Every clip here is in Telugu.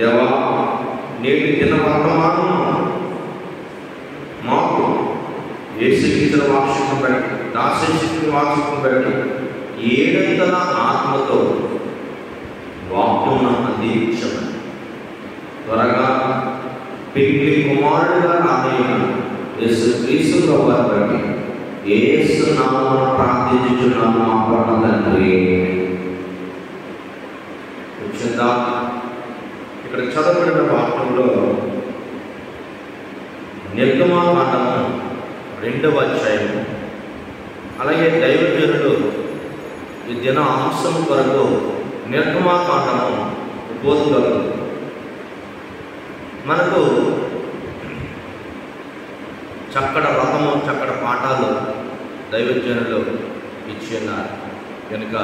దేవా, నేటి దిన వర్తమానం మాకు యేసుక్రీస్తు వాక్యం బట్టి, దాసశక్తి వాక్యం బట్టి ఏడంతల ఆత్మతో వాక్యం అందించమని త్వరగా పెళ్లి కుమారుడుగా రాబోయిన యేసుక్రీస్తు ప్రభువుని బట్టి యేసు నామమున ప్రార్థించుచున్నాము మా పరమ తండ్రి. ఇక్కడ చదవబడిన వాక్యంలో నిర్గమాకాండము 2వ అధ్యాయము, అలాగే దైవజనులు ఈ దిన అంశం కొరకు నిర్గమాకాండము బోధకులు మనకు చక్కడ రథము, చక్కడ పాఠాలు దైవజనులు ఇచ్చి ఉన్నారు కనుక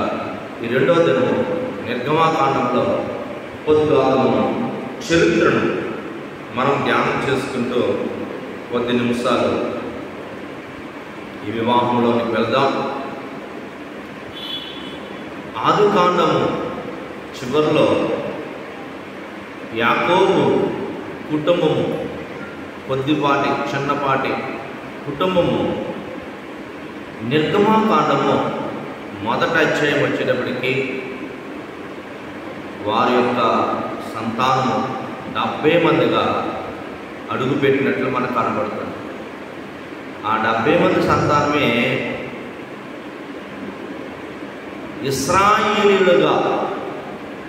ఈ 2వ దినము నిర్గమాకాండంలో ఉపోద్ఘాతము చరిత్రను మనం ధ్యానం చేసుకుంటూ కొద్ది నిమిషాలు ఈ వివాహంలోకి వెళ్దాం. ఆదికాండము చివరిలో యాకోబు కుటుంబము, కొద్దిపాటి చిన్నపాటి కుటుంబము నిర్గమాకాండము మొదటి అధ్యాయం వచ్చేటప్పటికి వారి యొక్క సంతానము 70 మందిగా అడుగుపెట్టినట్లు మనకు కనబడుతుంది. ఆ 70 మంది సంతానమే ఇశ్రాయేలీయులుగా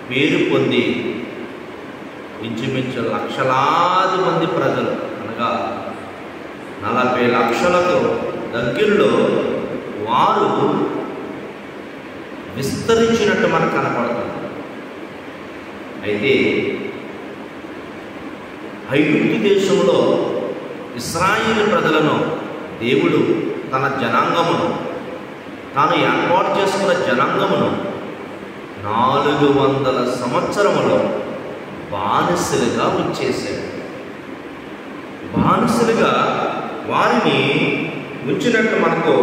పేరు పొంది ఇంచుమించు లక్షలాది మంది ప్రజలు, అనగా 40 లక్షలకు దగ్గరలో వారు విస్తరించినట్టు మనకు కనపడుతుంది. అయితే ఐగుప్తు దేశంలో ఇశ్రాయేలు ప్రజలను దేవుడు తన జనాంగమును, తాను ఏర్పాటు చేసుకున్న జనాంగమును 400 సంవత్సరములో బానిసలుగా ఉంచేశాడు. బానిసలుగా వారిని ఉంచినట్టు మనకు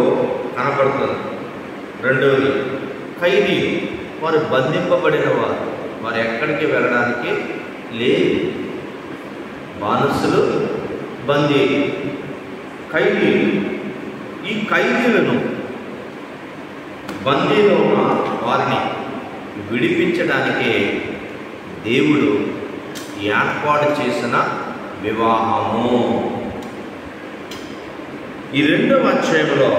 కనపడుతుంది. రెండవది ఖైదీ, వారు బంధింపబడిన వారు ఎక్కడికి వెళ్ళడానికి లేదు. బానిసలు, బందీ, ఖైదీలు. ఈ ఖైదీలను, బందీలో ఉన్న వారిని విడిపించడానికే దేవుడు ఏర్పాటు చేసిన వివాహము. ఈ 2వ అధ్యాయంలో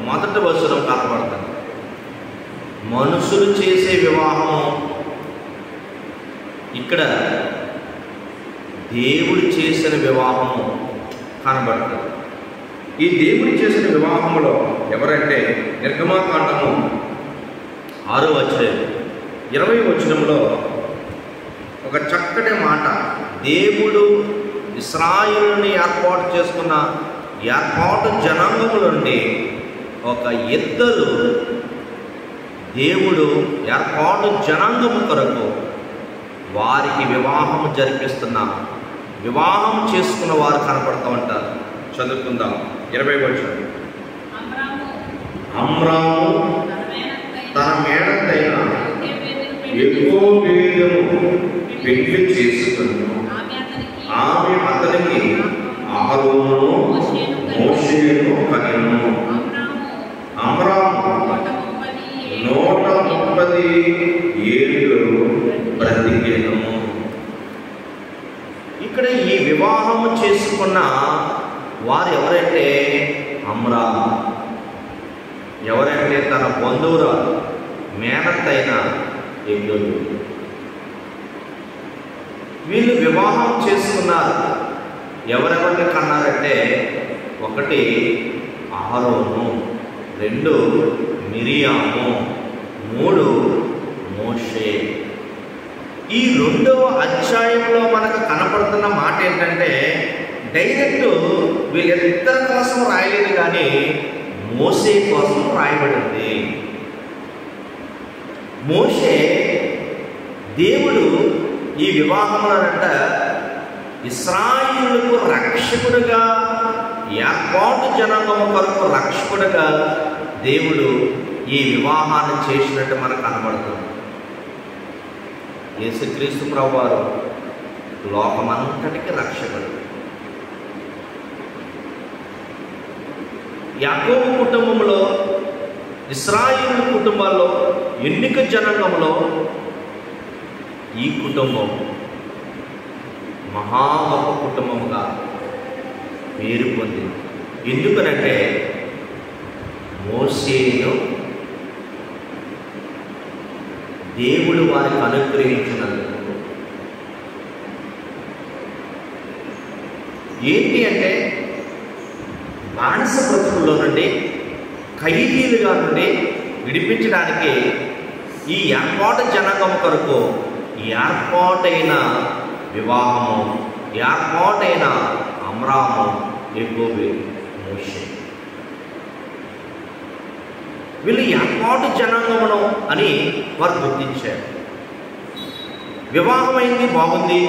మొదటి వచనం కనబడుతుంది. మనుషులు చేసే వివాహము, ఇక్కడ దేవుడు చేసిన వివాహము కనబడుతుంది. ఈ దేవుడు చేసిన వివాహంలో ఎవరంటే నిర్గమాకాండము 6వ అధ్యాయం 20వ వచనంలో ఒక చక్కటి మాట, దేవుడు ఇశ్రాయేలుని ఏర్పాటు చేసుకున్న ఏర్పాటు జనాంగము నుండి ఒక ఇద్దరు దేవుడు ఏర్పాటు జనాంగము కొరకు వారికి వివాహం జరిపిస్తున్న, వివాహం చేసుకున్న వారు కనపడుతూ ఉంటారు. చదువుకుందాం 20వ వచనం. అమ్రాము తన మేనత్తైన యోకెబేదును పెళ్లి చేసుకుని ఆమె అతనికి అహరోనును మోషేను కనెను. అమ్రాము 130 ఏళ్ళు బ్రతికెను. ఇక్కడ ఈ వివాహము చేసుకున్న వారు ఎవరంటే అమ్రాము, ఎవరంటే తన బంధువురాలు మేనత్తైన యోకెబేదు. వీళ్ళు వివాహం చేసుకున్నారు. ఎవరెవరిని కన్నారంటే, 1 అహరోను, 2 మిరియాము, 3 మోషే. ఈ 2వ అధ్యాయంలో మనకు కనపడుతున్న మాట ఏంటంటే, డైరెక్ట్ వీళ్ళిద్దరి కోసం రాయలేదు కానీ మోషే కోసం రాయబడింది. మోషే దేవుడు ఈ వివాహంలోనంట ఇశ్రాయేలుకు రక్షకుడుగా, ఏర్పాటు జనాంగము కొరకు రక్షకుడుగా దేవుడు ఈ వివాహాన్ని చేసినట్టు మనకు కనబడుతుంది. యేసుక్రీస్తు ప్రభువారు లోకమంతటికి రక్షకుడు. యాకోబు కుటుంబంలో, ఇశ్రాయేలు కుటుంబాల్లో, ఎన్నిక జనాంగంలో ఈ కుటుంబం మహా గొప్ప కుటుంబముగా పేరు పొందింది. ఎందుకనంటే మోషేను దేవుడు వారికి అనుగ్రహించినందుకు. ఏంటి అంటే బానిస బ్రతుకుల్లో నుండి, ఖైదీలుగా నుండి విడిపించడానికి ఈ ఏర్పాటు జనాంగం కొరకు ఏర్పాటైన వివాహము, ఏర్పాటైన అమ్రాము, యాకోబు, మోషే, వీళ్ళు ఏర్పాటు జనాంగమును అని వారు గుర్తించారు. వివాహమైంది, బాగుంది.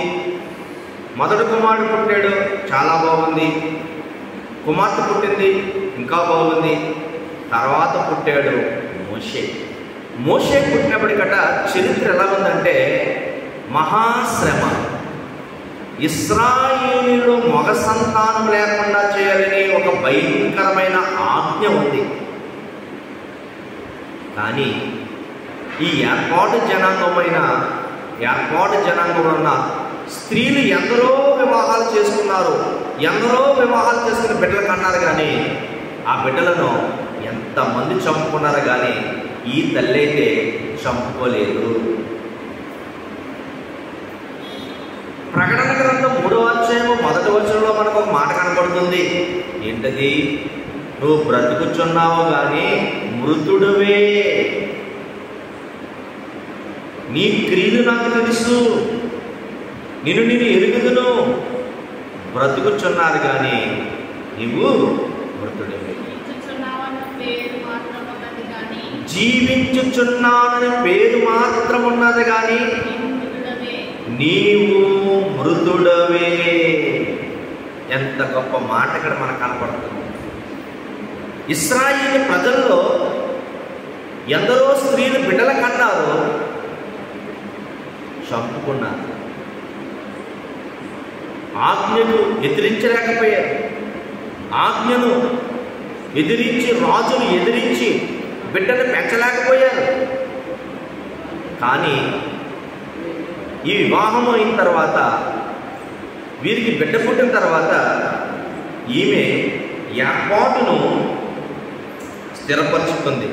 మొదటి కుమారుడు పుట్టాడు, చాలా బాగుంది. కుమార్తె పుట్టింది, ఇంకా బాగుంది. తర్వాత పుట్టాడు మోషే. మోషే పుట్టినప్పటికట చరిత్ర ఎలా ఉందంటే మహాశ్రమ. ఇశ్రాయేలులో మగ సంతానం లేకుండా చేయాలని ఒక భయంకరమైన ఆజ్ఞ ఉంది. కానీ ఈ ఏర్పాటు జనాంగంలో ఉన్న స్త్రీలు ఎందరో వివాహాలు చేసుకున్నారు, ఎందరో వివాహాలు చేసుకుని బిడ్డలు కన్నారు. కానీ ఆ బిడ్డలను ఎంతమంది చంపుకున్నారు, కానీ ఈ తల్లి అయితే చంపుకోలేదు. ప్రకటన గ్రంథం 3వ అధ్యాయము 1వ వచనంలో మనకు ఒక మాట కనబడుతుంది. ఏంటది? నువ్వు బ్రతుకుచున్నావు కానీ మృతుడువే, నీ క్రియలు నాకు తెలుసు, నేను ఎరుగుదును. బ్రతుకుచున్నారు కానీ నీవు మృతుడివే. జీవించుచున్నానని పేరు మాత్రం ఉన్నది కానీ నీవు మృతుడవే. ఎంత గొప్ప మాట ఇక్కడ మనకు కనపడుతుంది. ఇశ్రాయేలు ప్రజల్లో ఎందరో స్త్రీలు బిడ్డల కన్నారు, చంపుకున్నారు. ఆజ్ఞను ఎదిరించలేకపోయారు. ఆజ్ఞను ఎదిరించి, రాజును ఎదిరించి బిడ్డను పెంచలేకపోయారు. కానీ ఈ వివాహం అయిన తర్వాత, వీరికి బిడ్డ పుట్టిన తర్వాత ఈమె ఏర్పాటును స్థిరపరుచుకుంది.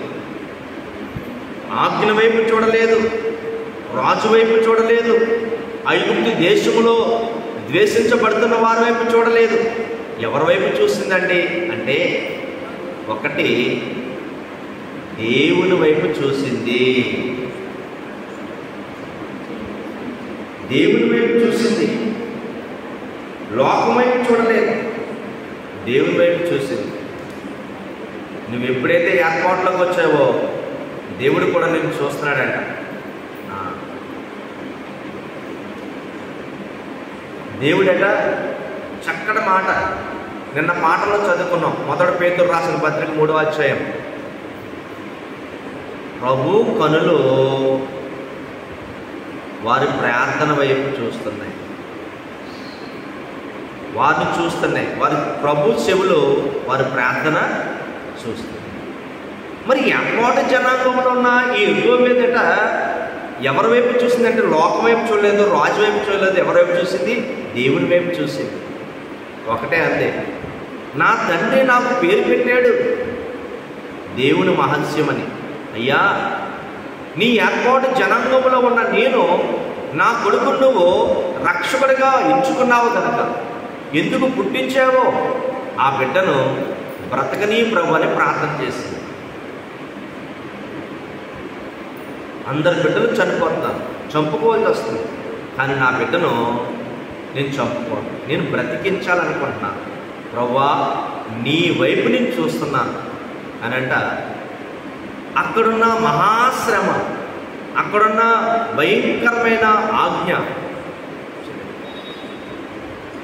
ఆజ్ఞ వైపు చూడలేదు, రాజు వైపు చూడలేదు, ఐగుప్తు దేశంలో ద్వేషించబడుతున్న వారి వైపు చూడలేదు. ఎవరి వైపు చూసిందండి అంటే, ఒకటి దేవుని వైపు చూసింది. దేవుని వైపు చూసింది, లోకం వైపు చూడలేదు, దేవుని వైపు చూసింది. నువ్వు ఎప్పుడైతే ఏర్పాట్లోకి వచ్చావో దేవుడు కూడా నేను చూస్తున్నాడంట. దేవుడట చక్కటి మాట నిన్న పాటలో చదువుకున్నాం. 1 పేతురు రాసిన పత్రిక 3వ అధ్యాయం. ప్రభు కనులు వారి ప్రార్థన వైపు చూస్తున్నాయి, వారిని చూస్తున్నాయి. వారి ప్రభు చెవులు వారి ప్రార్థన చూస్తున్నాయి. మరి ఏర్పాటు జనాంగంలో ఉన్న ఈ ఎగువ మీదట ఎవరి వైపు చూసిందంటే లోకం వైపు చూడలేదు, రాజు వైపు చూడలేదు. ఎవరి వైపు చూసింది? దేవుని వైపు చూసింది. ఒకటే అంతే, నా తండ్రి నాకు పేరు పెట్టాడు దేవుని మహత్యమని. అయ్యా, నీ ఏర్పాటు జనాంగంలో ఉన్న నేను, నా కొడుకు నువ్వు రక్షకుడిగా ఎంచుకున్నావు కనుక, ఎందుకు పుట్టించావో ఆ బిడ్డను బ్రతకనీ ప్రభు అని ప్రార్థన చేసింది. అందరి బిడ్డలు చనిపోతాను, చంపుకోవాల్సి వస్తుంది. కానీ నా బిడ్డను నేను చంపుకోను, నేను బ్రతికించాలనుకుంటున్నాను. ప్రభువా, నీ వైపు నేను చూస్తున్నాను అని అంట. అక్కడున్న మహాశ్రమ, అక్కడున్న భయంకరమైన ఆజ్ఞ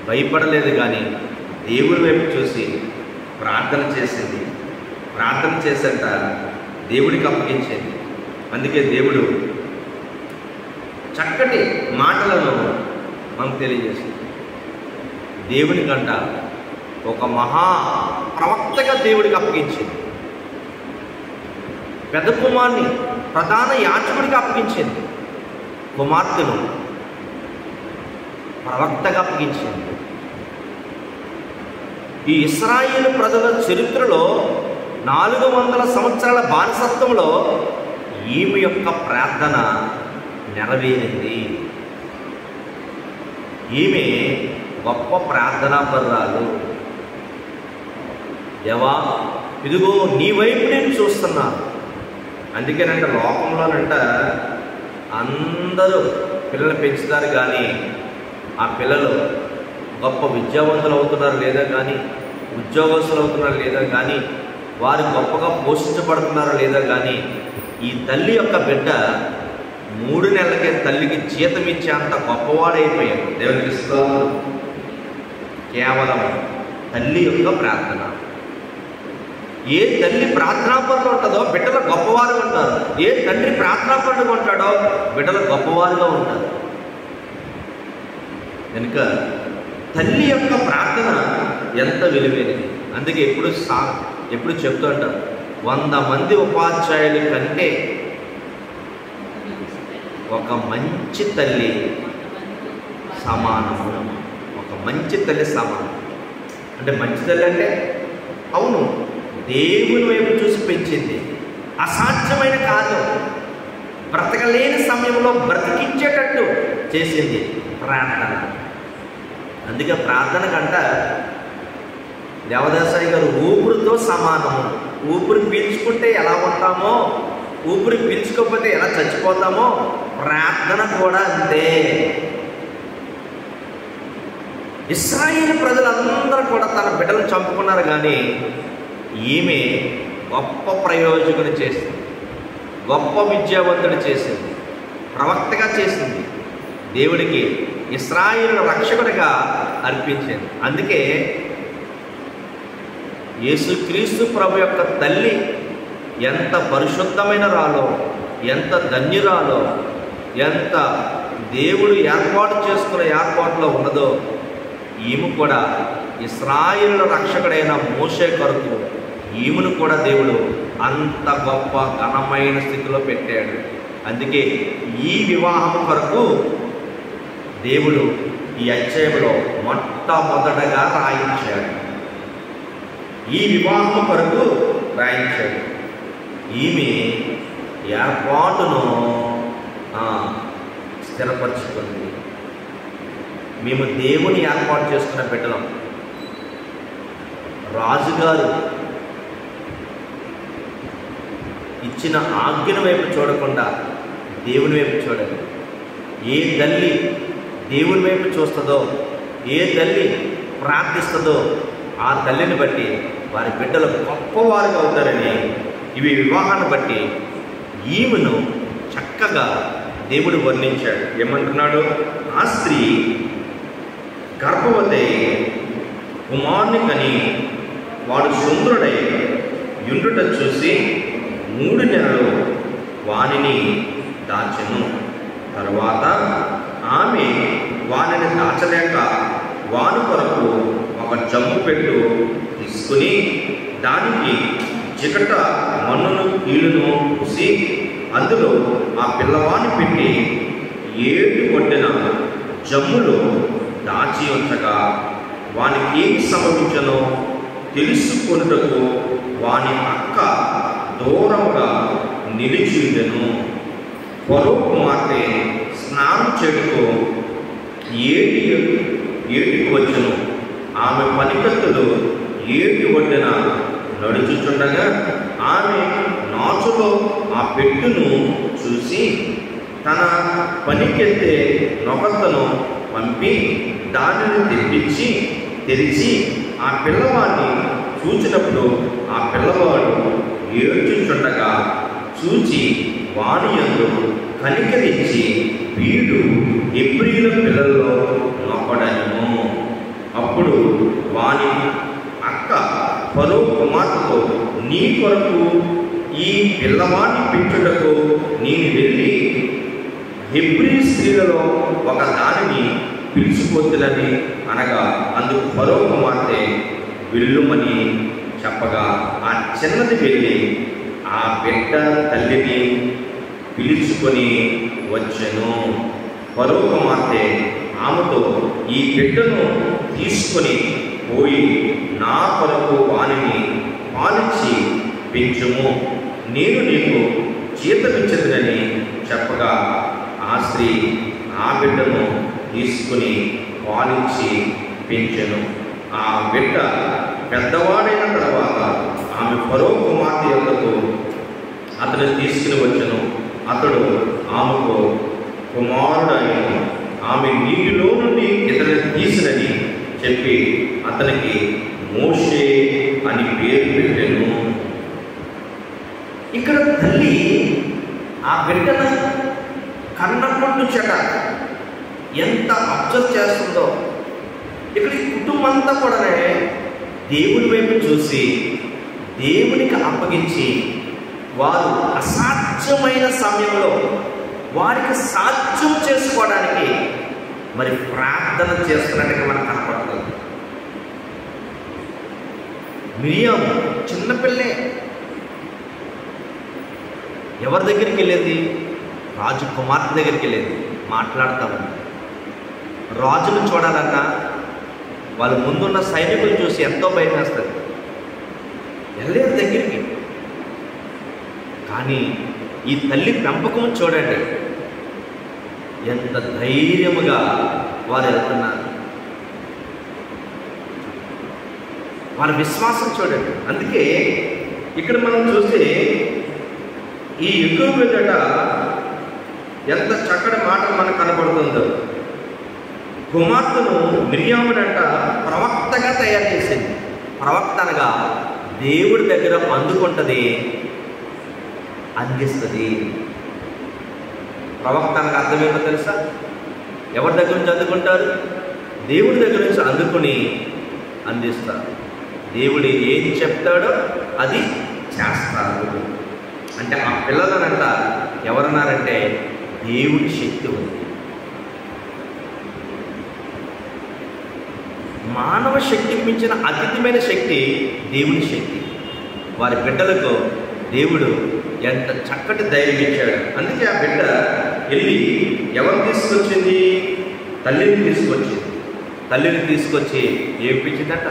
భయపడలేదు, కానీ దేవుడి వైపు చూసి ప్రార్థన చేసింది. ప్రార్థన చేసేంట దేవుడికి అప్పగించింది. అందుకే దేవుడు చక్కటి మాటలను మనకు తెలియజేస్తుంది. దేవుని కంట ఒక మహా ప్రవక్తగా దేవుడికి అప్పగించింది. పెద్ద కుమార్ని ప్రధాన యాజకుడికి అప్పగించింది. కుమార్తెను ప్రవక్తగా అప్పగించింది. ఈ ఇశ్రాయేలు ప్రజల చరిత్రలో 400 సంవత్సరాల బానిసత్వంలో ఈమె యొక్క ప్రార్థన నెరవేరింది. ఈమె గొప్ప ప్రార్థనా పరురాలు. దేవా, ఇదిగో నీ వైపు నేను చూస్తున్నాను. అందుకేనంట లోకంలోనంట అందరూ పిల్లలు పెంచుతారు, కానీ ఆ పిల్లలు గొప్ప విద్యావంతులు అవుతున్నారు లేదా కానీ, ఉద్యోగస్తులు అవుతున్నారు లేదా కానీ, వారు గొప్పగా పోషించబడుతున్నారు లేదా కానీ, ఈ తల్లి యొక్క బిడ్డ 3 నెలలకే తల్లికి జీతం ఇచ్చేంత గొప్పవాడైపోయాడు. దేవునికి స్తోత్రం. కేవలం తల్లి యొక్క ప్రార్థన. ఏ తల్లి ప్రార్థనాపరులు ఉంటుందో బిడ్డలు గొప్పవారు ఉంటారు. ఏ తండ్రి ప్రార్థనాపరుడు ఉంటాడో బిడ్డలు గొప్పవారుగా ఉంటారు. కనుక తల్లి యొక్క ప్రార్థన ఎంత విలువైనది. అందుకే ఎప్పుడు చెప్తూ ఉంటారు, 100 మంది ఉపాధ్యాయుల కంటే ఒక మంచి తల్లి సమానము. ఒక మంచి తల్లి సమానం. అంటే మంచి తల్లి అంటే అవును, దేవుని వైపు చూసి పెంచింది. అసాధ్యమైన కార్యం, బ్రతకలేని సమయంలో బ్రతికించేటట్టు చేసింది ప్రార్థన. అందుకే ప్రార్థన కంట దేవదాసాయి గారు ఊపిరితో సమానము. ఊపిరి పీల్చుకుంటే ఎలా ఉంటామో, ఊపిరి పీల్చుకోకపోతే ఎలా చచ్చిపోతామో, ప్రార్థన కూడా అంతే. ఇశ్రాయేలు ప్రజలందరూ కూడా తన బిడ్డలను చంపుకున్నారు, కానీ ఈమె గొప్ప ప్రయోజకుని చేసింది, గొప్ప విద్యావంతుడు చేసింది, ప్రవక్తగా చేసింది, దేవుడికి ఇశ్రాయేలు రక్షకుడిగా అర్పించింది. అందుకే యేసుక్రీస్తు ప్రభు యొక్క తల్లి ఎంత పరిశుద్ధమైన రాలో, ఎంత ధన్యురాలో, ఎంత దేవుడు ఏర్పాటు చేసుకున్న ఏర్పాటులో ఉన్నదో, ఈమె కూడా ఇశ్రాయేలు రక్షకుడైన మోషే కొరకు ఈమెను కూడా దేవుడు అంత గొప్ప ఘనమైన స్థితిలో పెట్టాడు. అందుకే ఈ వివాహం కొరకు దేవుడు ఈ అధ్యాయంలో మొట్టమొదటగా రాయించాడు. ఈ వివాహం కొరకు రాయించాడు. ఈమె ఏర్పాటును స్థిరపరచుకుంది. మేము దేవుని ఏర్పాటు చేసుకున్న బిడ్డలం. రాజుగారు ఇచ్చిన ఆజ్ఞల వైపు చూడకుండా దేవుని వైపు చూడాలి. ఏ తల్లి దేవుని వైపు చూస్తుందో, ఏ తల్లి ప్రార్థిస్తుందో, ఆ తల్లిని బట్టి వారి బిడ్డలు గొప్పవారుగా అవుతారని ఇవి వివాహాన్ని బట్టి ఈమెను చక్కగా దేవుడు వర్ణించాడు. ఏమంటున్నాడు? ఆ స్త్రీ గర్భవతి కుమారుని కని వాడు సుందరుడై యుండుట చూసి 3 నెలలు వానిని దాచెను. తరువాత ఆమె వానిని దాచలేక వాని కొరకు ఒక జమ్ము పెట్టు తీసుకుని దానికి చికట మన్నును కీలును పూసి అందులో ఆ పిల్లవాడిని పెట్టి 7 కొట్టిన జమ్ములో దాచి ఉంచగా వానికి ఏమి సంభవించనో తెలుసుకొనుటకు వాని అక్క దూరముగా నిలిచి ఉండెను. ఫరో కుమార్తె స్నానం చేయుటకు ఏటికి వచ్చెను. ఆమె పనికత్తులు ఏటి ఒడ్డున నడుచుచుండగా ఆమె నాచులో ఆ పెట్టును చూసి తన పనికెత్తే నొకతను పంపి దానిని తెరిచి ఆ పిల్లవాడిని చూచినప్పుడు ఆ పిల్లవాడు ఏడ్చుచుండగా చూచి వాని యందు కనికరించి వీడు హెబ్రీయుల పిల్లల్లో నొకడను. అప్పుడు వాని అక్క ఫరో కుమార్తెతో, నీ కొరకు ఈ పిల్లవాడిని పెంచుటకు నేను వెళ్ళి హెబ్రీ స్త్రీలలో ఒక దానిని పిలిచిపోతులని అనగా అందుకు ఫరో కుమార్తె వెళ్ళుమని చెప్పగా ఆ చిన్నది వెళ్ళి ఆ బిడ్డ తల్లిని పిలుచుకొని వచ్చెను. ఫరో కుమార్తె ఆమెతో, ఈ బిడ్డను తీసుకొని పోయి నా కొరకు వానిని పాలించి పెంచుము, నేను నీకు జీతమిచ్చదునని చెప్పగా ఆ స్త్రీ ఆ బిడ్డను తీసుకుని పాలించి పెంచెను. ఆ బిడ్డ పెద్దవాడైన తర్వాత ఆమె ఫరో కుమార్తె యొద్దకు అతను తీసుకుని వచ్చెను. అతడు ఆమెకు కుమారుడైన ఆమె నీటిలో నుండి ఇతరులను తీసినని చెప్పి అతనికి మోషే అని పేరు పెట్టెను. ఇక్కడ తల్లి ఆ బిడ్డను కన్నప్పటి నుంచట ఎంత అబ్జర్వ్ చేస్తుందో, ఇక్కడ ఈ కుటుంబం అంతా కూడా దేవుని వైపు చూసి దేవునికి అప్పగించి వారు అసాధ్యమైన సమయంలో వారికి సాధ్యం చేసుకోవడానికి మరి ప్రార్థన చేస్తున్నట్టుగా మనకు కనపడుతుంది. మిరియాము చిన్నపిల్లే, ఎవరి దగ్గరికి వెళ్ళేది? రాజు కుమార్తె దగ్గరికి వెళ్ళేది. మాట్లాడతాము, రాజును చూడాలన్నా వాళ్ళు ముందున్న సైనికులు చూసి ఎంతో భయం వేస్తారు, వెళ్ళేది దగ్గరికి. కానీ ఈ తల్లి పెంపకం చూడండి, ఎంత ధైర్యముగా వారు వెళ్తున్నారు. వారి విశ్వాసం చూడండి. అందుకే ఇక్కడ మనం చూస్తే ఈ ఎక్కువ బిడ్డ ఎంత చక్కటి మాట మనకు కనబడుతుందో. కుమార్తెను మిరియామునంట ప్రవక్తగా తయారు చేసింది. ప్రవక్త అనగా దేవుడి దగ్గర అందుకుంటుంది, అందిస్తుంది. ప్రవక్త అనగా అర్థం ఏమో తెలుసా? ఎవరి దగ్గర నుంచి అందుకుంటారు? దేవుడి దగ్గర నుంచి అందుకుని అందిస్తారు. దేవుడు ఏం చెప్తాడో అది చేస్తారు. అంటే ఆ పిల్లలనంట ఎవరన్నారంటే దేవుడి శక్తి ఉంది. మానవ శక్తికి మించిన అతీతమైన శక్తి దేవుని శక్తి. వారి బిడ్డలకు దేవుడు ఎంత చక్కటి ధైర్యం ఇచ్చాడు. అందుకే ఆ బిడ్డ వెళ్ళి ఎవరు తీసుకొచ్చింది? తల్లిని తీసుకొచ్చింది. తల్లిని తీసుకొచ్చి ఏపించిందట,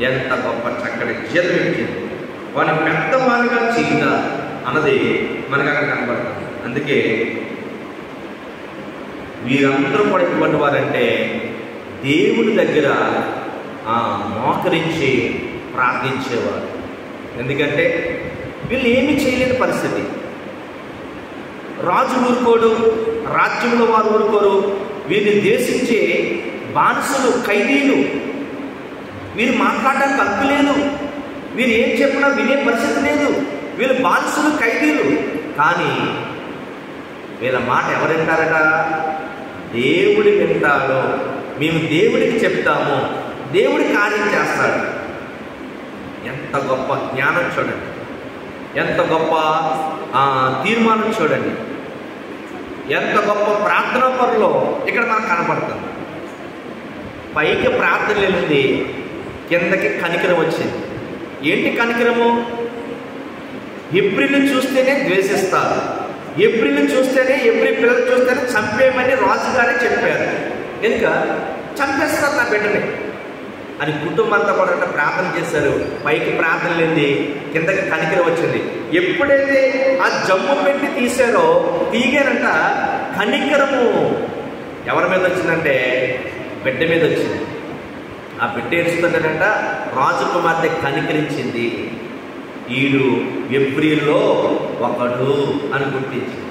ఎంత గొప్ప చక్కటి జీతం ఇచ్చింది. వాని పెద్దవాళ్ళుగా చీదా అన్నది మనకు అక్కడ కనబడుతుంది. అందుకే వీరందరూ కూడా ఎటువంటి వారంటే దేవుడి దగ్గర మోకరించి ప్రార్థించేవారు. ఎందుకంటే వీళ్ళు ఏమీ చేయలేని పరిస్థితి. రాజు ఊరుకోడు, రాజ్యంలో వారు ఊరుకోరు. వీరిని దేశించే బానిసలు, ఖైదీలు. వీరు మాట్లాడడానికి హక్కు లేదు, వీరు ఏం చెప్పినా వినే పరిస్థితి లేదు. వీళ్ళు బానిసలు, ఖైదీలు. కానీ వీళ్ళ మాట ఎవరు వింటారట? దేవుడు వింటాడు. మేము దేవుడికి చెప్తాము, దేవుడి కార్యం చేస్తాడు. ఎంత గొప్ప జ్ఞానం చూడండి, ఎంత గొప్ప తీర్మానం చూడండి, ఎంత గొప్ప ప్రార్థనా పరులో ఇక్కడ మనకు కనపడుతుంది. పైకి ప్రార్థన వెళ్ళింది, కిందకి కనికరం వచ్చింది. ఏంటి కనికరము? ఎబ్రిని చూస్తేనే ద్వేషిస్తారు, ఎబ్రిని చూస్తేనే, ఎబ్రి పిల్లలు చూస్తేనే చంపేయమని రాజుగారే చెప్పారు. కనుక చంపేస్తారు నా బిడ్డని అని కుటుంబం అంతా కూడా ప్రార్థన చేశారు. పైకి ప్రార్థన లేని, కిందకి కనికరం వచ్చింది. ఎప్పుడైతే ఆ జమ్ము పెట్టి తీశారో, తీగారంట, కనికరము ఎవరి మీద వచ్చిందంటే బిడ్డ మీద వచ్చింది. ఆ బిడ్డ ఏడుస్తుంటాడంట, రాజకుమార్తె కనికరించింది. ఈడు ఎబ్రిల్లో ఒకడు అని గుర్తించింది.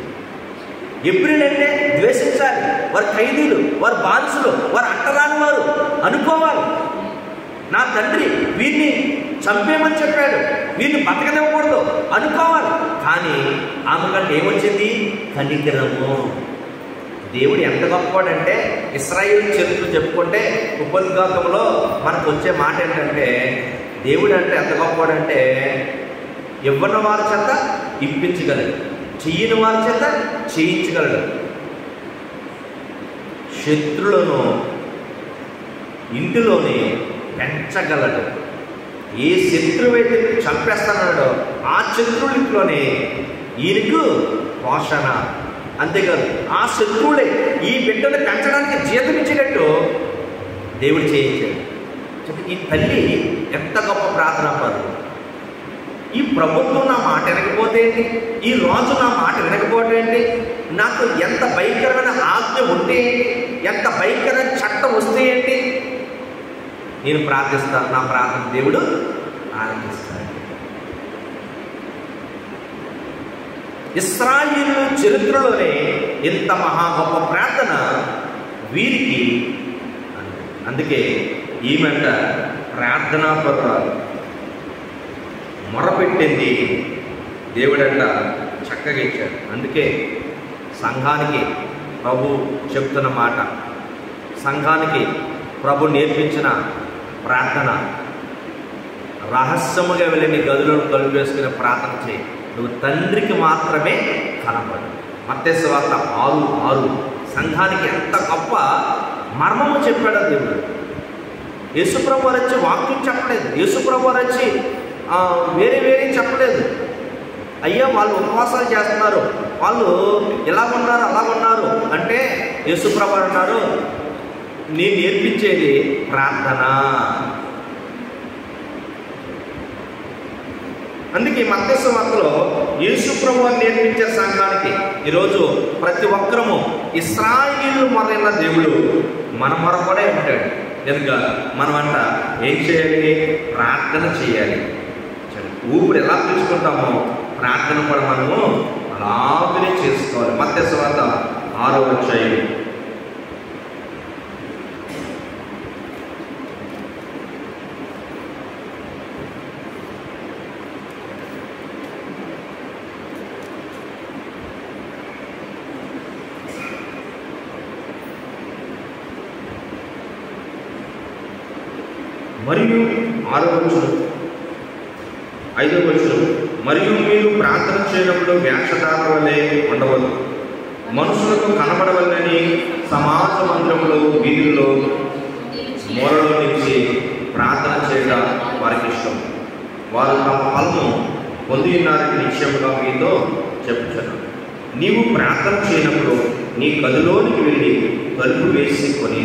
ఎబ్రిల్ అంటే ద్వేషించాలి, వారు ఖైదీలు, వారు బానిసలు, వారు అంటరాని వారు అనుకోవాలి. నా తండ్రి వీరిని చంపేయమని చెప్పాడు, వీరిని బతకనివ్వకూడదు అనుకోవాలి. కానీ ఆమె కంటే ఏమొచ్చింది? కనికరము. దేవుడు ఎంత గొప్పవాడంటే, ఇశ్రాయేలు చరిత్ర చెప్పుకుంటే ఉపద్ఘాతంలో మనకు వచ్చే మాట ఏంటంటే, దేవుడు అంటే ఎంత గొప్పవాడంటే ఇవ్వని వారి చేత ఇప్పించగలడు, చెయ్యని వారి చేత చేయించగలడు, శత్రులను ఇంటిలోనే పెంచగలడు. ఏ శత్రువైతే చంపేస్తానో ఆ శత్రువుల ఇంట్లోనే ఈయనకు పోషణ. అంతేకాదు ఆ శత్రువులే ఈ బిడ్డను పెంచడానికి జీతం ఇచ్చేటట్టు దేవుడు చేయించాడు. ఈ తల్లి ఎంత గొప్ప ప్రార్థన పరుడు. ఈ ప్రభుత్వం నా మాట వినకపోతే ఏంటి, ఈ రాజు నా మాట వినకపోతే ఏంటి, నాకు ఎంత భయంకరమైన ఆజ్ఞ ఉంటే ఏంటి, ఎంత భయంకరమైన చట్టం వస్తే ఏంటి, నేను ప్రార్థిస్తాను, నా ప్రార్థన దేవుడు ఆనందిస్తాడు. ఇశ్రాయేలు చరిత్రలోనే ఇంత మహా గొప్ప ప్రార్థన వీరికి. అందుకే ఈమెంట ప్రార్థనా పత్రాలు మొరపెట్టింది దేవుడంట చక్కగా ఇచ్చాడు. అందుకే సంఘానికి ప్రభు చెప్తున్న మాట, సంఘానికి ప్రభు నేర్పించిన ప్రార్థన, రహస్యముగా వెళ్ళి గదులను తలుపు వేసుకునే ప్రార్థన చేయి, నువ్వు తండ్రికి మాత్రమే కనపడు. మత్తయి సువార్త 6:6 సంఘానికి ఎంత గొప్ప మర్మము చెప్పాడు దేవుడు. యేసుప్రభు వారు వచ్చి వాక్యం చెప్పలేదు, యేసుప్రభు వారు వచ్చి వేరే చెప్పలేదు. అయ్యా వాళ్ళు ఉపవాసాలు చేస్తున్నారు, వాళ్ళు ఇలా ఉన్నారు అలా ఉన్నారు అంటే యేసుప్రభు అన్నారు, నేను నేర్పించేది ప్రార్థన. అందుకే మత్తయి సువార్తలో యేసుప్రభు వారు నేర్పించే సంఘానికి ఈరోజు ప్రతి ఒక్కరము ఇశ్రాయేలు మొరైన దేవుడు మన మొరపడే ఉంటాడు. కనుక మనమంట ఏం చేయాలి? ప్రార్థన చేయాలి. ఊపిరి ఎలా తీసుకుంటామో ప్రార్థన కూడా మనము అలాగే చేసుకోవాలి. మత్తయి సువార్త 6వ అధ్యాయం మరియు 6వ వచనం 5వ వచనం, మరియు మీరు ప్రార్థన చేయడంలో వేషధారణ వలె ఉండవద్దు, మనుషులకు కనబడవలని సమాజ మందిరంలో వీధుల్లో మూలలో నిలిచి ప్రార్థన చేయడం వారికి ఇష్టం. వారు తమ ఫలము పొంది ఉన్నారని నిశ్చయముగా మీతో చెప్పుచున్నాను. నీవు ప్రార్థన చేయనప్పుడు నీ గదిలోనికి వెళ్ళి తలుపు వేసుకొని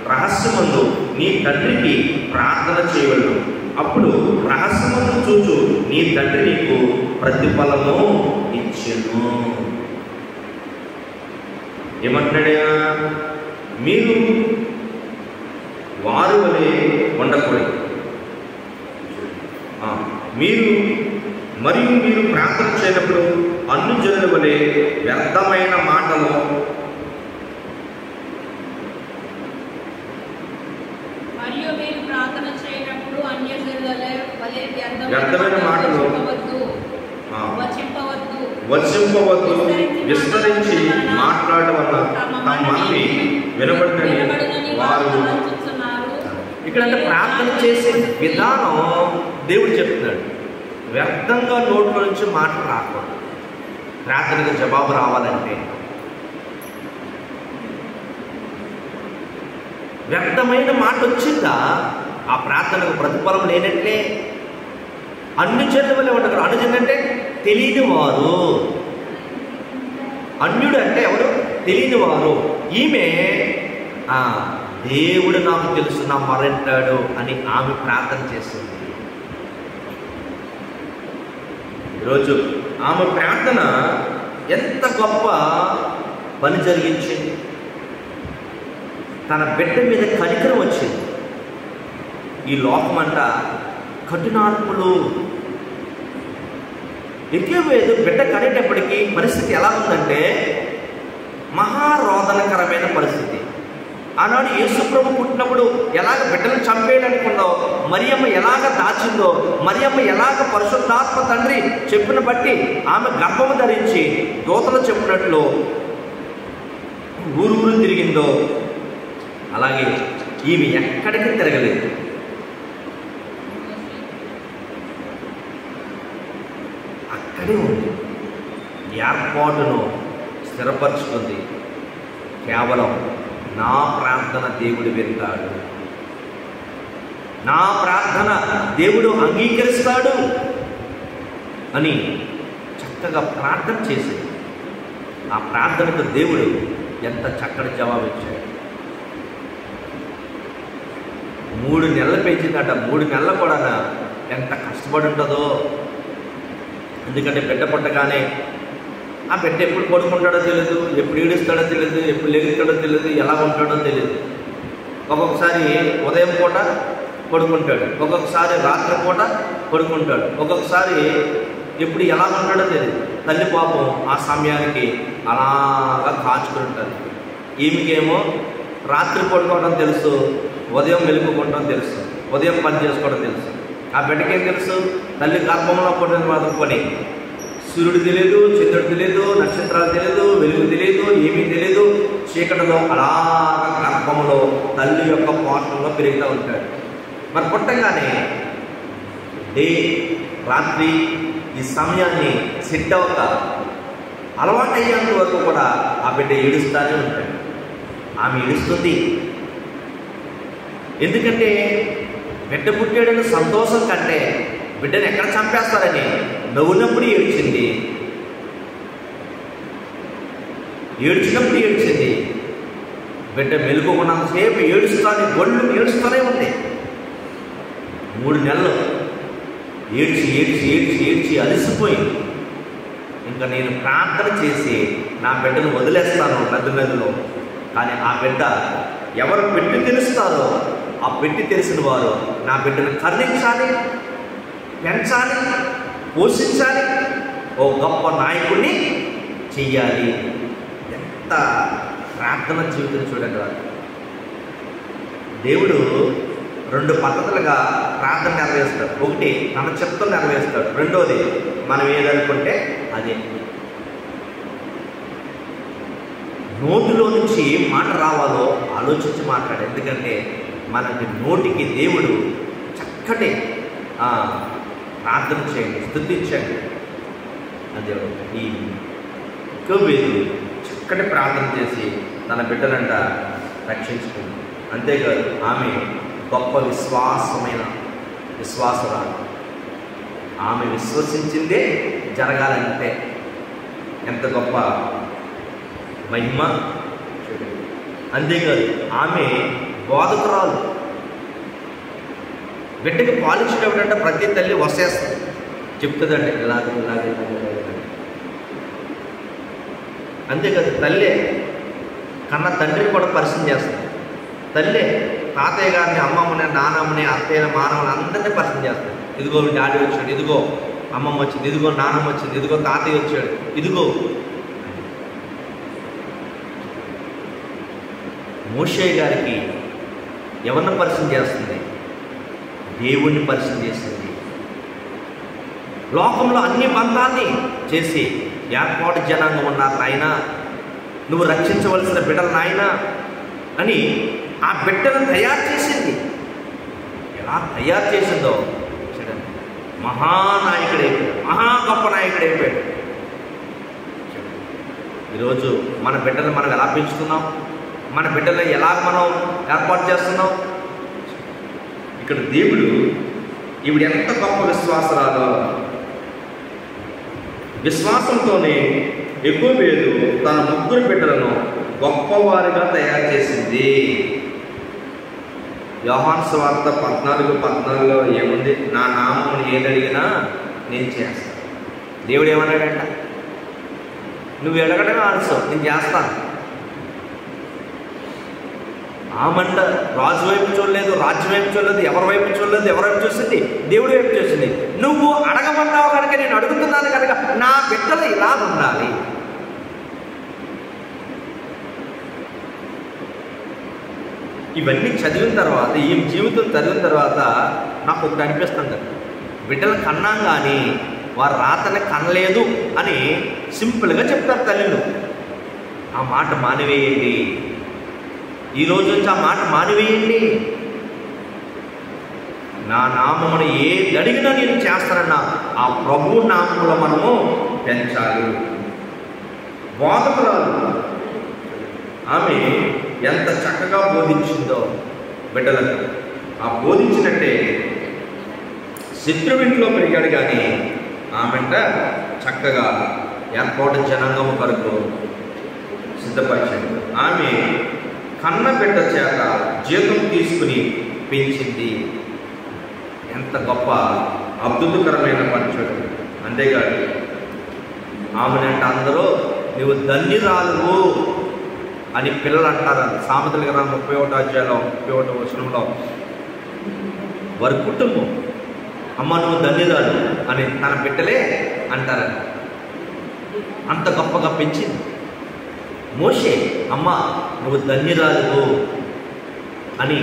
రహస్యమందు నీ తండ్రికి ప్రార్థన చేయవలను. అప్పుడు రహస్యమందు చూచు నీ తండ్రి నీకు ప్రతిఫలము ఇచ్చెను. ఏమంటాడా? మీరు వారి వలె ఉండకూడదు. మీరు ప్రార్థన చేయనప్పుడు అన్ని జనుల వలె వ్యర్థమైన మాటలు వ్యర్థమైన మాటలు వర్షింపవద్దు, విస్తరించి మాట్లాడడం వల్ల తమ మనవి వినబడని వారు. ఇక్కడ ప్రార్థన చేసే విధానం దేవుడు చెప్తున్నాడు. వ్యర్థంగా నోట్ల నుంచి మాటలు రాకూడదు. ప్రార్థనకు జవాబు రావాలంటే వ్యర్థమైన మాట వచ్చిందా ఆ ప్రార్థనకు ప్రతిఫలం లేనట్లే. అన్ని జనుల వల్ల ఉండదు. అనుజన్ అంటే తెలియని వారు, అన్యుడు అంటే ఎవరు? తెలియని వారు. ఈమె దేవుడు నాకు తెలుసు, నా మొరంటాడు అని ఆమె ప్రార్థన చేస్తుంది. ఈరోజు ఆమె ప్రార్థన ఎంత గొప్ప పని జరిగించింది. తన బిడ్డ మీద కనికరం వచ్చింది. ఈ లోకమంట కఠినాత్ములు ఎక్కువేదు. బిడ్డ కనేటప్పటికీ పరిస్థితి ఎలా ఉందంటే మహారోదనకరమైన పరిస్థితి. ఆనాడు యేసుప్రభు పుట్టినప్పుడు ఎలాగ బిడ్డను చంపేయాలనుకుందో, మరియమ్మ ఎలాగ దాచిందో, మరియమ్మ ఎలాగ పరిశుద్ధాత్మ తండ్రి చెప్పిన బట్టి ఆమె గర్భము ధరించి దూతలు చెప్పినట్లు ఊరు తిరిగిందో, అలాగే ఈమె ఎక్కడికి తిరగలేదు. అక్కడే ఉంది. ఏర్పాటును స్థిరపరచుకుంది. కేవలం నా ప్రార్థన దేవుడు వింటాడు, నా ప్రార్థన దేవుడు అంగీకరిస్తాడు అని చక్కగా ప్రార్థన చేసింది. ఆ ప్రార్థనకు దేవుడు ఎంత చక్కటి జవాబు ఇచ్చాడు. 3 నెలలు పెంచిందట. 3 నెలలు కూడా ఎంత కష్టపడి ఉంటుందో. ఎందుకంటే బిడ్డ పుట్టగానే ఆ బిడ్డ ఎప్పుడు పడుకుంటాడో తెలియదు, ఎప్పుడు ఏడుస్తాడో తెలియదు, ఎప్పుడు లెగుస్తాడో తెలియదు, ఎలా ఉంటాడో తెలియదు. ఒక్కొక్కసారి ఉదయం పూట పడుకుంటాడు, ఒక్కొక్కసారి రాత్రి పూట పడుకుంటాడు, ఒక్కొక్కసారి ఎప్పుడు ఎలా ఉంటాడో తెలియదు. తల్లి పాపం ఆ సమయానికి అలాగా కాచుకుని ఉంటుంది. ఈమెకేమో రాత్రి పడుకోవడం తెలుసు, ఉదయం మెలుపుకోవడం తెలుసు, ఉదయం పని చేసుకోవడం తెలుసు. ఆ బిడ్డకేం తెలుసు? తల్లి గర్భంలో పడిన మాత్రం పని. సూర్యుడు తెలియదు, చంద్రుడు తెలియదు, నక్షత్రాలు తెలియదు, వెలుగు తెలియదు, ఏమీ తెలియదు. చీకటిలో అలాగా గర్భంలో తల్లి యొక్క పోషణలో పెరుగుతూ ఉంటాడు. మరి పుట్టంగానే డే రాత్రి ఈ సమయాన్ని సెట్ అవ్వక అలవాటు అయ్యేంత వరకు కూడా ఆ బిడ్డ ఏడుస్తూనే ఉంటాడు. ఆమె ఏడుస్తుంది. ఎందుకంటే బిడ్డ పుట్టాడని సంతోషం కంటే బిడ్డను ఎక్కడ చంపేస్తారని నవ్వునప్పుడు ఏడ్చింది, ఏడ్చినప్పుడు ఏడ్చింది. బిడ్డ మెలుగుకున్నంతసేపు ఏడుస్తానే, ఒళ్ళు ఏడుస్తూనే ఉంది. 3 నెలలు ఏడ్చి ఏడ్చి ఏడ్చి ఏడ్చి అలసిపోయింది. ఇంకా నేను ప్రార్థన చేసి నా బిడ్డను వదిలేస్తాను నదిలో. కానీ ఆ బిడ్డ ఎవరు పెట్టి తెలుస్తారో ఆ పెట్టి తెలిసిన వారు నా బిడ్డను కరుణించాలి, పెంచాలి, పోషించాలి, ఓ గొప్ప నాయకుడిని చెయ్యాలి. ఎంత ప్రార్థన జీవితం చూడండి. దేవుడు 2 పద్ధతులుగా ప్రార్థన నెరవేరుస్తాడు. ఒకటి మన చెప్తూ నెరవేరుస్తాడు, రెండోది మనం ఏదనుకుంటే అదే. నోటిలో నుంచి మాట రావాలో ఆలోచించి మాట్లాడు. ఎందుకంటే మనకి నోటికి దేవుడు చక్కటి ప్రార్థన చేయండి, స్తుతించండి. అదే ఈ యోబేలు చక్కటి ప్రార్థన చేసి తన బిడ్డలంట రక్షించుకుంది. అంతేకాదు ఆమె గొప్ప విశ్వాసరాలు. ఆమె విశ్వసించిందే జరగాలంటే ఎంత గొప్ప మహిమ. అంతేకాదు ఆమె బోధకురాలు. బిడ్డకి పాలించేటప్పుడంటే ప్రతి తల్లి వసేస్తుంది, చెప్తుందండి ఇలాగ ఇలాగ. అంతేకాదు తల్లే కన్న తండ్రిని కూడా పరిచయం చేస్తుంది. తల్లే తాతయ్య గారిని, అమ్మమ్మని, నానమ్మని, అత్తయ్యని, మానవుని అందరినీ పరిచయం చేస్తుంది. ఇదిగో డాడీ వచ్చాడు, ఇదిగో అమ్మమ్మ వచ్చింది, ఇదిగో నానమ్మ వచ్చింది, ఇదిగో తాతయ్య వచ్చాడు, ఇదిగో. మోషే గారికి ఎవరిని పరిచయం చేస్తుంది? దేవుణ్ణి పరిచయం చేస్తుంది. లోకంలో అన్ని బంధాన్ని చేసి ఏర్పాటు జనాంగం ఉన్నారు నాయన, నువ్వు రక్షించవలసిన బిడ్డలు నాయన అని ఆ బిడ్డను తయారు చేసింది. ఎలా తయారు చేసిందో చూడండి. మహానాయకుడైపోయాడు, మహా గొప్ప నాయకుడైపోయాడు. ఈరోజు మన బిడ్డను మనం ఎలా పెంచుతున్నాం? మన బిడ్డలను ఎలా మనం ఏర్పాటు చేస్తున్నాం? ఇక్కడ దేవుడు ఈవిడ ఎంత గొప్ప విశ్వాసరాలో. విశ్వాసంతోనే యెహోవేలు తన 3 బిడ్డలను గొప్పవారిగా తయారు చేసింది. యోహాను సువార్త 14:14 ఏముంది? నా నామమును ఏదడిగినా నేను చేస్తాను. దేవుడు ఏమన్నాడంట? నువ్వు ఎడగడమే ఆలస్యం, నేను చేస్తాను. ఆమంట రాజు వైపు చూడలేదు, రాజ్యం వైపు చూడలేదు, ఎవరి వైపు చూడలేదు. ఎవరి వైపు చూసింది? దేవుడి వైపు చూసింది. నువ్వు అడగమన్నావు కనుక నేను అడుగుతున్నాను కనుక నా బిడ్డలు ఇలా ఉండాలి. ఇవన్నీ చదివిన తర్వాత, ఈ జీవితం చదివిన తర్వాత నాకు ఒకటి అనిపిస్తుంది. బిడ్డలు కన్నాం కానీ వారు రాతని కనలేదు అని సింపుల్గా చెప్తారు తల్లిలు. ఆ మాట మానివేయండి. ఈరోజు నుంచి ఆ మాట మానివేయండి. నా నామమును ఏది అడిగినా నేను చేస్తానన్నా ఆ ప్రభు నామములో మనము పెంచాలి. బోధకురాలు ఆమె ఎంత చక్కగా బోధించిందో బిడ్డలకు. ఆ బోధించినట్టే శత్రువింట్లో పెరిగాడు, కానీ ఆమెంట చక్కగా ఏర్పాటు జనాంగము కొరకు సిద్ధపరిచాడు. ఆమె కన్న బిడ్డ చేత జీతం తీసుకుని పెంచింది. ఎంత గొప్ప అద్భుతకరమైన పంచుడు. అంతేకాదు, ఆమెనంటే అందరూ నువ్వు ధన్యురాలువు అని పిల్లలు అంటారు. సామెతల గ్రంథం 31వ అధ్యాయంలో 31వ వచనంలో వారి కుటుంబం అమ్మ నువ్వు ధన్యురాలు అని తన బిడ్డలే అంటారని. అంత గొప్పగా పెంచింది. మోషే అమ్మ నువ్వు ధన్యురాలువు అని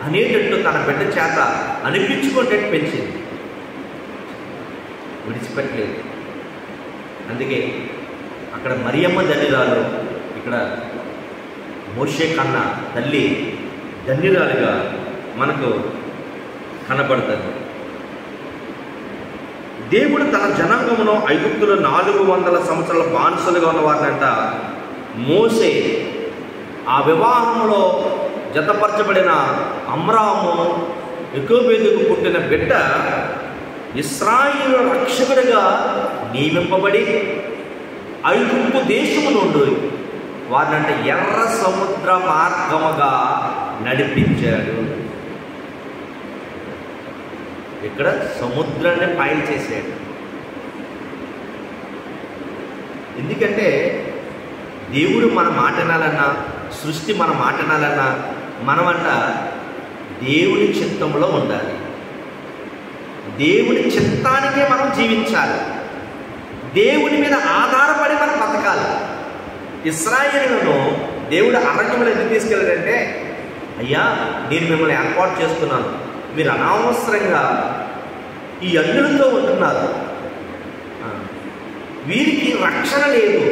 అనేటట్టు తన బిడ్డ చేత అనిపించుకునేటట్టు పెంచింది, విడిచిపెట్టలేదు. అందుకే అక్కడ మరియమ్మ ధన్యురాలు, ఇక్కడ మోషే కన్న తల్లి ధన్యురాలుగా మనకు కనబడుతుంది. దేవుడు తన జనాంగమును ఐగుప్తులో 400 సంవత్సరాల బానిసలుగా ఉన్నవారినంట మోసే ఆ వివాహంలో జతపరచబడిన అమ్రాము యెకోబేదుకు పుట్టిన బిడ్డ ఇశ్రాయేలు రక్షకుడిగా నియమింపబడి ఐగుప్తు దేశము నుండి వారినంటే ఎర్ర సముద్ర మార్గముగా నడిపించాడు. ఇక్కడ సముద్రాన్ని పాయలు చేశాడు. ఎందుకంటే దేవుడు మన మాట వినాలన్నా, సృష్టి మన మాట వినాలన్నా మనమంట దేవుని చిత్తంలో ఉండాలి. దేవుని చిత్తానికే మనం జీవించాలి. దేవుని మీద ఆధారపడి మనం బతకాలి. ఇశ్రాయేలును దేవుడు అరణ్యంలో ఎందుకు తీసుకెళ్ళాడంటే, అయ్యా నేను మిమ్మల్ని ఏర్పాటు చేస్తున్నాను, మీరు అనవసరంగా ఈ అన్యులతో ఉంటున్నారు, వీరికి రక్షణ లేదు,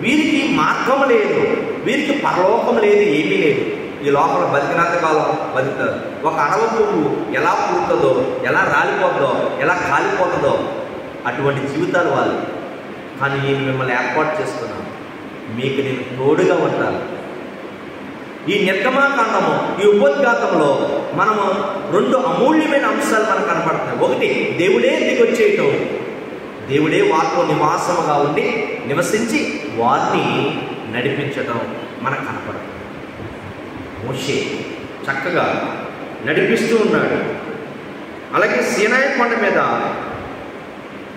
వీరికి మార్గం లేదు, వీరికి పరలోకం లేదు, ఏమీ లేదు. ఈ లోపల బతికినంత కాలం బతుకుతారు. ఒక అరవ పువ్వు ఎలా పూడుతుందో, ఎలా రాలిపోతుందో, ఎలా కాలిపోతుందో అటువంటి జీవితాలు వాళ్ళు. కానీ నేను మిమ్మల్ని ఏర్పాటు చేస్తున్నాను, మీకు నేను తోడుగా ఉంటాను. ఈ నిర్గమాకాండము, ఈ ఉపోద్ఘాతంలో మనము 2 అమూల్యమైన అంశాలు మనకు కనపడుతున్నాయి. ఒకటి, దేవుడే దిగొచ్చేయటం, దేవుడే వారితో నివాసముగా ఉండి నివసించి వారిని నడిపించడం మనకు కనపడుతుంది. మోషే చక్కగా నడిపిస్తూ ఉన్నాడు. అలాగే సీనాయి కొండ మీద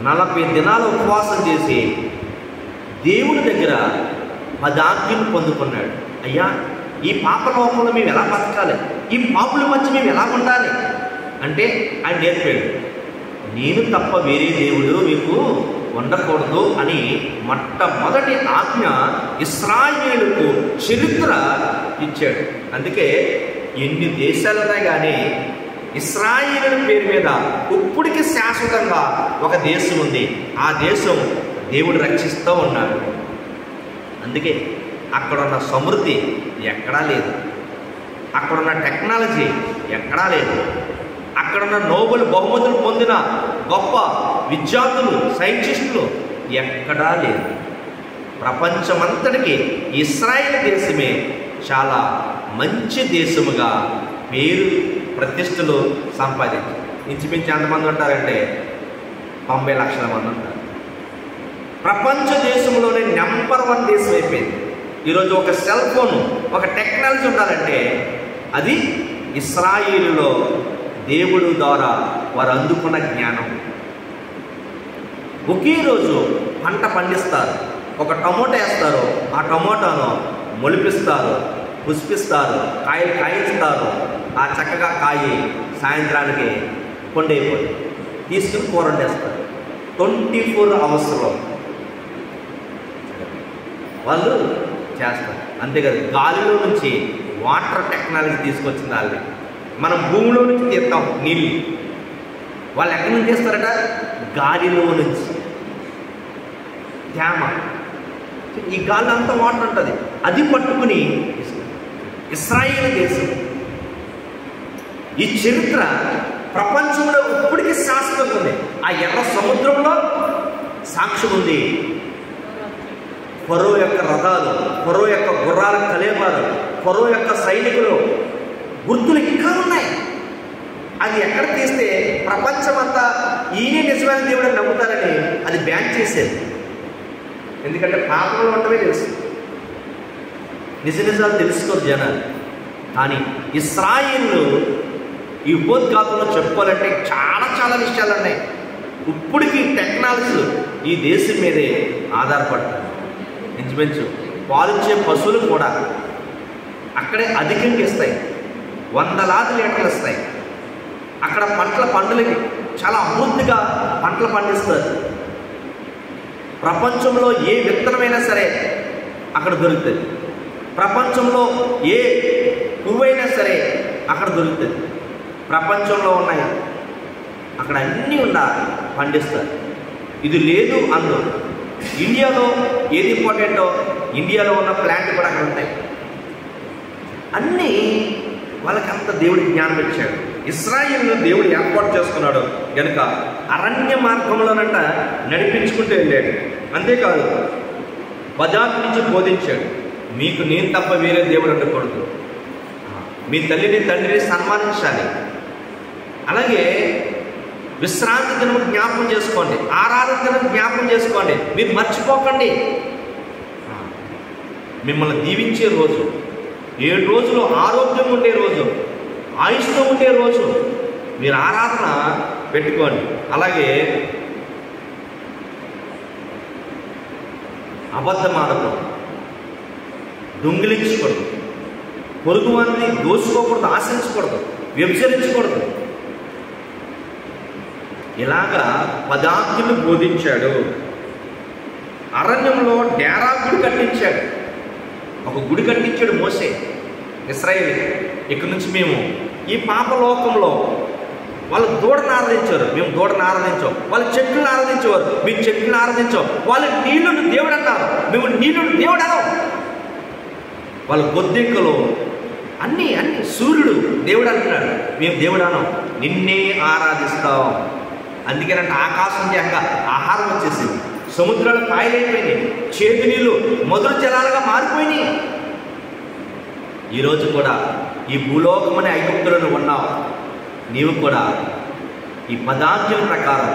40 దినాల ఉపవాసం చేసి దేవుని దగ్గర 10 ఆజ్ఞలు పొందుకున్నాడు. అయ్యా ఈ పాపలోకంలో మేము ఎలా బతకాలి, ఈ పాపుల మధ్య మేము ఎలా ఉండాలి అంటే ఆయన నేర్పాడు. నేను తప్ప వేరే దేవుడు మీకు ఉండకూడదు అని మొట్టమొదటి ఆజ్ఞ ఇశ్రాయేలుకు చరిత్ర ఇచ్చాడు. అందుకే ఎన్ని దేశాలున్నా కానీ ఇశ్రాయేలు పేరు మీద ఇప్పటికి శాశ్వతంగా ఒక దేశం ఉంది. ఆ దేశం దేవుడు రక్షిస్తూ ఉన్నాడు. అందుకే అక్కడున్న సమృద్ధి ఎక్కడా లేదు, అక్కడున్న టెక్నాలజీ ఎక్కడా లేదు, అక్కడున్న నోబెల్ బహుమతులు పొందిన గొప్ప విద్యార్థులు, సైంటిస్టులు ఎక్కడా లేదు. ప్రపంచమంతటికి ఇశ్రాయేలు దేశమే చాలా మంచి దేశముగా పేరు ప్రతిష్టలు సంపాదించారు. ఇంచుమించు ఎంతమంది ఉంటారంటే 90 లక్షల మంది ఉంటారు. ప్రపంచ దేశంలోనే నెంబర్ 1 దేశం అయిపోయింది. ఈరోజు ఒక సెల్ ఫోన్, ఒక టెక్నాలజీ ఉండాలంటే అది ఇశ్రాయేలులో దేవుడు ద్వారా వారు అందుకున్న జ్ఞానం. ఒకే రోజు పంట పండిస్తారు, ఒక టమోటా వేస్తారు, ఆ టమోటాను మొలిపిస్తారు, పుష్పిస్తారు, కాయలు కాయిస్తారు. ఆ చక్కగా కాయి సాయంత్రానికి కొండైపోయి తీసుకుని కూర వండేస్తారు. 24 అవర్స్లో వాళ్ళు చేస్తారు. అంతేకాదు, గాలిలో నుంచి వాటర్ టెక్నాలజీ తీసుకొచ్చింది వాళ్ళే. మనం భూమిలో నుంచి తీస్తాం నీళ్ళు, వాళ్ళు ఎక్కడి నుంచి తీస్తారట? గాలిలో నుంచి. తేమ, ఈ గాలి అంతా వాటర్ ఉంటుంది, అది పట్టుకుని ఇశ్రాయేలు దేశం. ఈ చరిత్ర ప్రపంచంలో ఇప్పటికీ శాశ్వతం ఉంది. ఆ ఎర్ర సముద్రంలో సాక్ష్యం ఉంది. ఫరో యొక్క రథాలు, ఫరో యొక్క గుర్రాల కలేబాలు, ఫరో యొక్క సైనికులు గుర్తులు ఇంకా ఉన్నాయి. అది ఎక్కడ తీస్తే ప్రపంచమంతా ఈయనే నిజమైన దేవుడు అని నమ్ముతారని అది బ్యాన్ చేసేది. ఎందుకంటే పాపంలో ఉండవే తెలుసు, నిజ నిజాలు తెలుసుకోరు జనాలు. కానీ ఇశ్రాయేలు ఈ ఉపోద్ఘాతంలో చెప్పుకోవాలంటే చాలా చాలా విషయాలు ఉన్నాయి. ఇప్పటికీ టెక్నాలజీ ఈ దేశం మీదే ఆధారపడతారు. ఇంచుమించు పాలిచ్చే పశువులు కూడా అక్కడే అధికంగా ఇస్తాయి, 100,000 లీటర్లు ఇస్తాయి. అక్కడ పంటలకి చాలా అభివృద్ధిగా పంటలు పండిస్తారు. ప్రపంచంలో ఏ విత్తనమైనా సరే అక్కడ దొరుకుతుంది. ప్రపంచంలో ఏ పువ్వైనా సరే అక్కడ దొరుకుతుంది. ప్రపంచంలో ఉన్నాయి అక్కడ అన్నీ పండిస్తారు. ఇది లేదు అందు. ఇండియాలో ఏది ఇంపార్టెంటో ఇండియాలో ఉన్న ప్లాంట్ కూడా అక్కడ ఉంటాయి. అన్నీ వాళ్ళకి అంత దేవుడి జ్ఞానం ఇచ్చాడు. ఇశ్రాయేలును దేవుడు ఏర్పాటు చేసుకున్నాడు కనుక అరణ్య మార్గంలోనంట నడిపించుకుంటూ వెళ్ళాడు. అంతేకాదు బజార్ నుంచి బోధించాడు, మీకు నేను తప్ప వేరే దేవుడు ఉండకూడదు, మీ తల్లిని తండ్రిని సన్మానించాలి, అలాగే విశ్రాంతి దినం జ్ఞాపకం చేసుకోండి, ఆరాధన దినం జ్ఞాపకం చేసుకోండి, మీరు మర్చిపోకండి. మిమ్మల్ని దీవించే రోజు, 7 రోజులు ఆరోగ్యం ఉండే రోజు, ఆయుష్తో ఉండే రోజు, మీరు ఆరాధన పెట్టుకోండి. అలాగే అబద్ధం ఆడకూడదు, దొంగిలించకూడదు, పొరుగు వారిని దోచుకోకూడదు, ఆశించకూడదు, వ్యభిచరించకూడదు. ఇలాగా 10 ఆజ్ఞలు బోధించాడు. అరణ్యంలో డేరా గుడి కట్టించాడు. ఒక గుడి కట్టించాడు మోసే ఇశ్రాయేలు. ఇక్కడ నుంచి మేము ఈ పాపలోకంలో వాళ్ళు దూడను ఆరాధించారు, మేము దూడను ఆరాధించాం. వాళ్ళు చెట్లను ఆరాధించేవారు, మేము చెట్లను ఆరాధించాం. వాళ్ళు నీళ్ళను దేవుడు అన్నారు, మేము నీళ్ళను దేవుడు అన్నాం. వాళ్ళ బొద్దింకలు అన్నీ సూర్యుడు దేవుడు అంటున్నాడు, మేము దేవుడు అన్నాం. నిన్నే ఆరాధిస్తాం. అందుకేనంటే ఆకాశం చేక ఆహారం వచ్చేసింది, సముద్రాలు కాయలైపోయినాయి, చేతి నీళ్ళు మధుర జలాలుగా మారిపోయినాయి. ఈరోజు కూడా ఈ భూలోకమనే ఐగుప్తులను ఉన్నావు. నీవు కూడా ఈ 10 ఆజ్ఞల ప్రకారం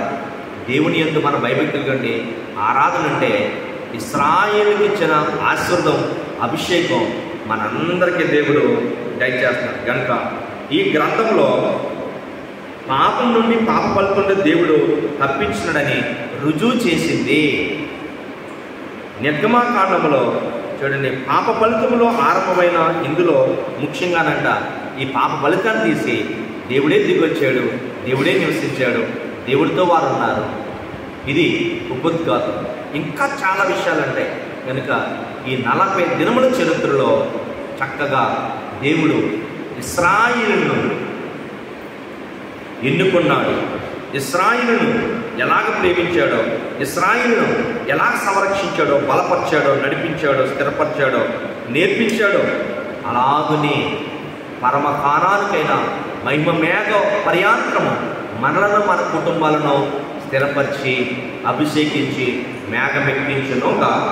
దేవుని యందు మన భయభక్తులు కంటే ఆరాధన అంటే ఇశ్రాయేలుకి ఇచ్చిన ఆశీర్వాదం, అభిషేకం మనందరికీ దేవుడు దయచేస్తున్నాడు. కనుక ఈ గ్రంథంలో పాపం నుండి పాప ఫలితం దేవుడు తప్పించినాడని రుజువు చేసింది. నిర్గమాకాండంలో చూడండి, పాప ఫలితంలో ఆరంభమైన ఇందులో ముఖ్యంగానంట ఈ పాప ఫలితాన్ని తీసి దేవుడే దిగొచ్చాడు, దేవుడే నివసించాడు, దేవుడితో వారు ఉన్నారు. ఇది ఉపోద్ఘాతం. ఇంకా చాలా విషయాలు ఉంటాయి. కనుక ఈ 40 దినముల చరిత్రలో చక్కగా దేవుడు ఇశ్రాయేలును ఎన్నుకున్నాడు, ఇశ్రాయేలును ఎలాగ ప్రేమించాడో, ఇశ్రాయేలును ఎలా సంరక్షించాడో, బలపరిచాడో, నడిపించాడో, స్థిరపరిచాడో, నేర్పించాడో, అలాగనే పరమ కానానికైనా మహిమ మేఘ పర్యాంతరము మనలను మన కుటుంబాలను స్థిరపరిచి అభిషేకించి మేఘమెక్కించును గాక.